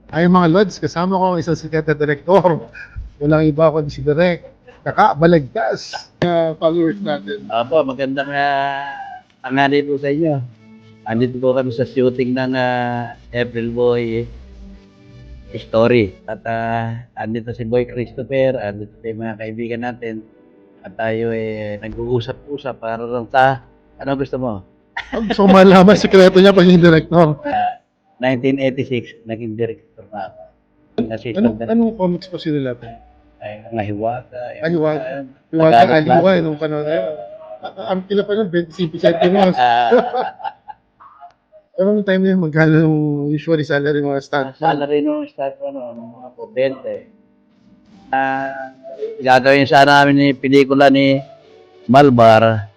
Ay mga Lods, kasama ko ang isang sikat na direktor. Walang iba kundi si Direk. Kakabalagtas na followers natin. Opo, magandang tanghali po sa inyo. Andito po kami sa shooting ng April Boy story. At andito si Boy Christopher, andito pa yung mga kaibigan natin. At tayo nag-uusap-usap para lang sa ano gusto mo? Gusto ko malaman sikreto niya pagiging direktor. 1986, naging director na ako. Anong comics pa sila natin? Ay, mga hiwata. Hiwata. Tagalog Aliwa, lang. nung panahon na yun. Ang pila pa nun, 25 centimos. Pero nung time na yun, magkano yung usually salary mga stunt? Salary nung start ko, mga 20. Gagawin sana namin ni pelikula ni Malbar.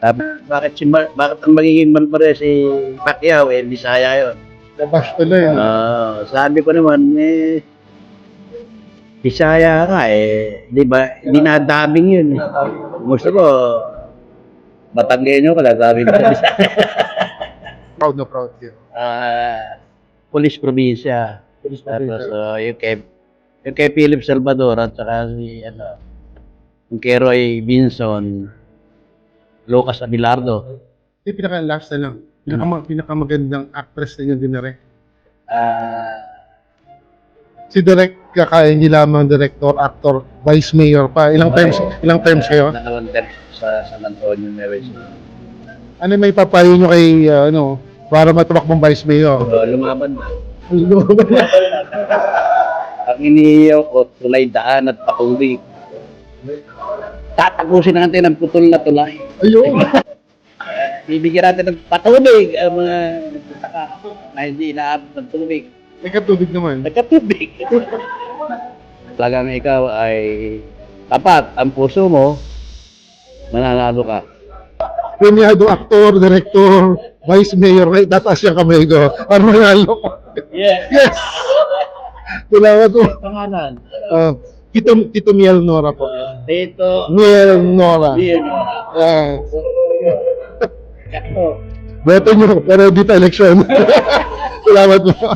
Bakit ang magiging Malbar si Pacquiao, Bisaya yun. Labas tuloy. Sabi ko naman, Bisaya nga di ba, dinadabing yun. Gusto ko, Batanggenyo ka, sabi ko sa Bisaya. Proud na proud yun. Police probinsya. Tapos yung kay Philip Salvador at saka si yung kay Roy Vinson, Lucas Abilardo. Hindi, pinaka-last na lang. Pinakamagandang actress na yung dinarek. Si Direk, kaya hindi lamang director, actor, vice mayor pa. Ilang terms kayo? Dalawang terms sa San Antonio Marriage. Ano may papayo nyo kay, para matumakbong vice mayor? Lumaban na. Ang iniiyaw ko, tulay daan at patubig. Tatapusin natin ang putol na tulay. Ayun! Bibigyan natin ng patubig ang mga nagtataka na hindi inaabot ng tubig. Nagkatubig naman. Nagkatubig. Talagang ikaw ay tapat ang puso mo, mananalo ka. Premiado actor, director, vice mayor, right? Tataas yung kamay ko. Para manalo ko. Yeah. Yes! Salamat po. Pangalan. Tito Miel Nora po. Dito. Miel Nora. Beto nyo, pero dito election. Salamat po.